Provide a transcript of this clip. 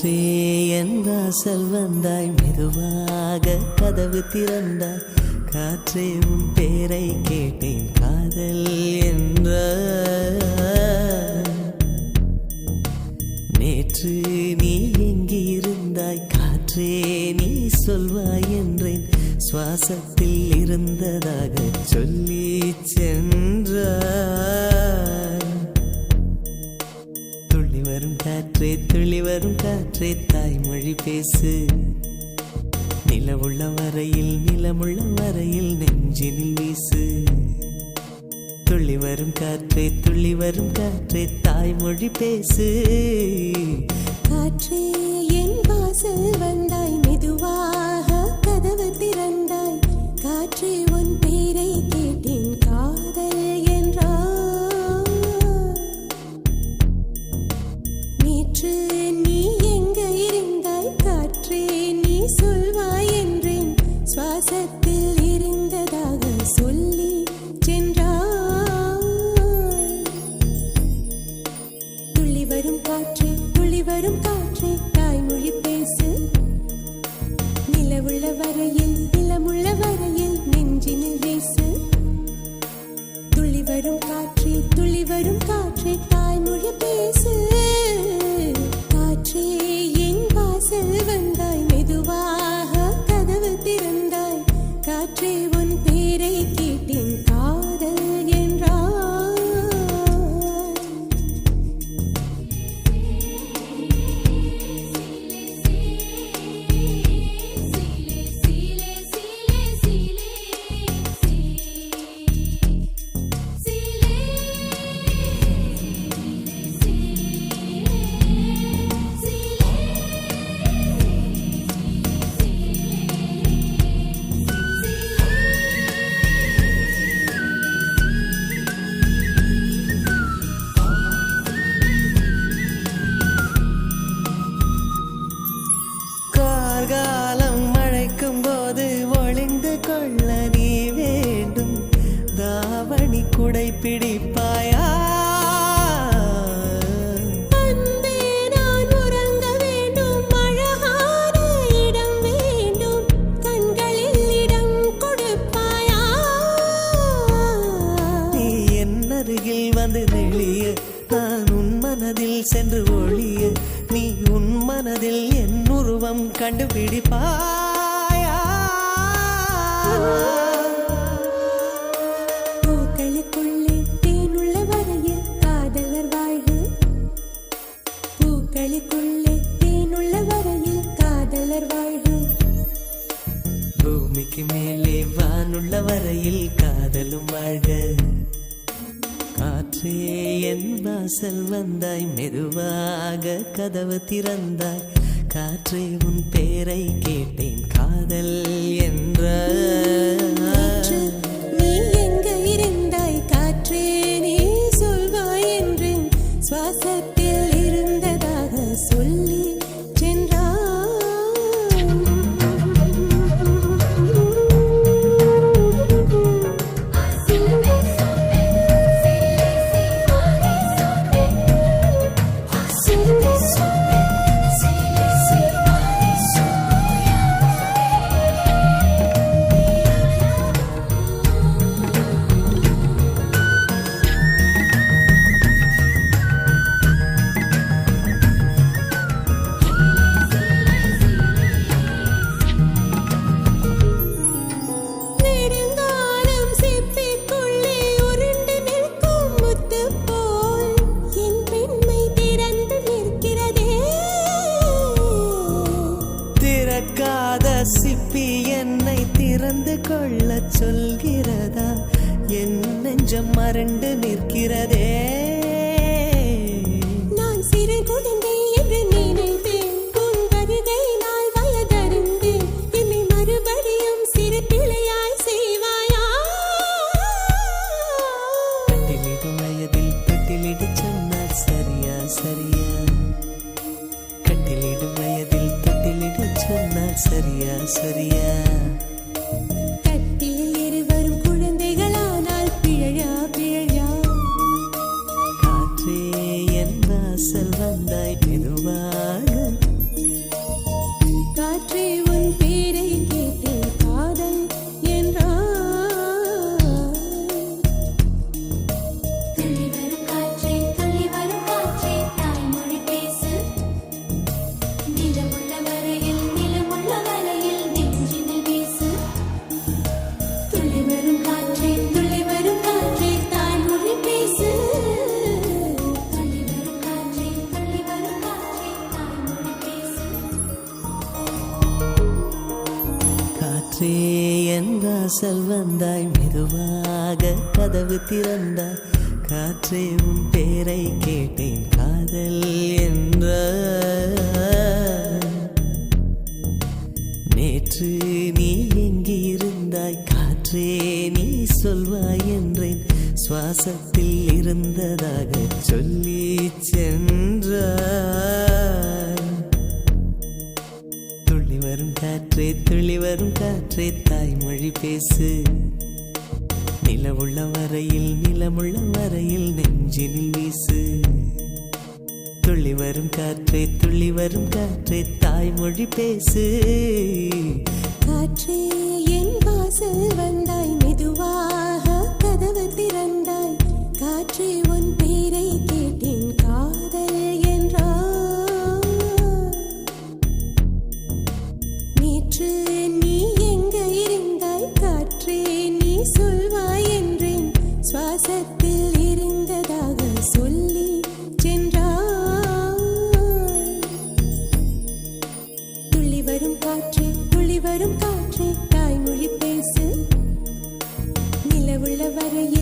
காற்றே என் வாசல் வந்தாய், மெதுவாக கதவு திறந்தாய். காற்றே உன் பேரை கேட்டேன், காதல் என்ற. நேற்று நீ எங்கிருந்தாய், காற்றே நீ சொல்வாய் என்றேன். சுவாசத்தில் இருந்ததாக சொல்லி சென்றாய். துள்ளி வரும் காற்றே, துள்ளி வரும் காற்றே, தாய்மொழி பேசு. நிலவுள்ள வரையில், நிலமுள்ள வரையில் நெஞ்சினில் வீசு. துள்ளி வரும் காற்றே, துள்ளி வரும் காற்றே, தாய்மொழி பேசு. காற்றே என் வாசல் வந்தாய், மெதுவாக கதவு திறந்தாய். காற்றே உன் பேரை கேட்டேன், காதல் என்றாய். நேற்று நீ எங்க இருந்தாய், காற்றே நீ சொல்வாய் என்றேன். சுவாசத்தில் இருந்ததாக சொல்லி சென்றாய். துள்ளி வரும் காற்றே, துள்ளி வரும் காற்றே, தாய்மொழி பேசு. நிலவுள்ள வரையில், நிலமுள்ள வரையில் நெஞ்சினில் வீசு. துள்ளி வரும் காற்றே, துள்ளி வரும் காற்றே, தாய்மொழி பேசு. காற்றே என் வாசல் வந்தாய், மெதுவாக கதவு திறந்தாய். காற்றே உன் பேரை கேட்டேன், காதல் என்றாய். கார்காலம் மழைக்கும் போது ஒளிந்து கொள்ள நீ வேண்டும். தாவணி குடை பிடிப்பாயா? அன்பே நான் உறங்க வேண்டும், அழகான இடம் வேண்டும். கண்களில் இடம் கொடுப்பாயா? நீ என் அருகில் வந்து நெளிய, நான் உன் மனதில் சென்று ஒளிய. நீ உன் மனதில் என் உருவம் கண்டுபிடிப்பாயா? பூக்களுக்குள்ளே தேனுள்ள வரையில் காதலர் வாழ்வு. பூக்களுக்குள்ளே தேனுள்ள வரையில் காதலர் வாழ்வு. பூமிக்கு மேலே வானுள்ள வரையில் காதலும் வாழ்க. காற்றே என் வாசல் வந்தாய், மெதுவாக கதவு திறந்தாய். காற்றே உன் பேரை கேட்டேன், காதல் என்ற. நேற்று நீ எங்க இருந்தாய், காற்றே நீ சொல்வாய் என்றேன். சுவாசத்தில் இருந்ததாக சொல்லி நெடுங்காலம் சிப்பிக்குள்ளே உருண்டு நிற்கும் முத்து போல் என் பெண்மை திறந்து நிற்கிறதே. திறக்காத சிப்பி என்னை திறந்து கொள்ள சொல்கிறதா? என் நெஞ்சம் மறண்டு நிற்கிறதே. நான் சிறு குழந்தை என்று நினைத்தேன், உன் வருகையினால் வயதறிந்தேன். என்னை மறுபடியும் சிறு பிள்ளையாய் செய்வாயா? கட்டிலிடும் வயதில் தொட்டிலிடு சொன்னால் சரியா சரியா? கட்டிலிடும் வயதில் தொட்டிலிடு சொன்னால் சரியா சரியா? கட்டிலில் இருவரும் குழந்தைகளானால் பிழையா பிழையா? வாசல் வந்தாய் மெதுவாக கதவு திறந்தாய் காற்றே உன் பேரை கேட்டேன் காதல் என்ற நேற்று நீ எங்கிருந்தாய் காற்றே நீ சொல்வாய் என்றேன் சுவாசத்தில் இருந்ததாக சொல்லி சென்றாய் துள்ளி வரும் காற்றே துள்ளி வரும் காற்றே தாய்மொழி பேசு நிலவுள்ள வரையில் நிலமுள்ள வரையில் நெஞ்சினில் வீசு துள்ளி வரும் காற்றே துள்ளி வரும் காற்றே தாய்மொழி பேசு காற்றே என் வாசல் வந்தாய் மெதுவாக கதவு திறந்தாய் காற்றே உன் பேரை கேட்டேன் காதல் என்றாய் நேற்று நீ எங்க இருந்தாய் காற்றே நீ சொல்வாய் என்றேன் சுவாசத்தில் இருந்ததாக சொல்லி சென்றாய் துள்ளி வரும் காற்றே துள்ளி வரும் காற்றே தாய்மொழி பேசு நிலவுள்ள வரையில்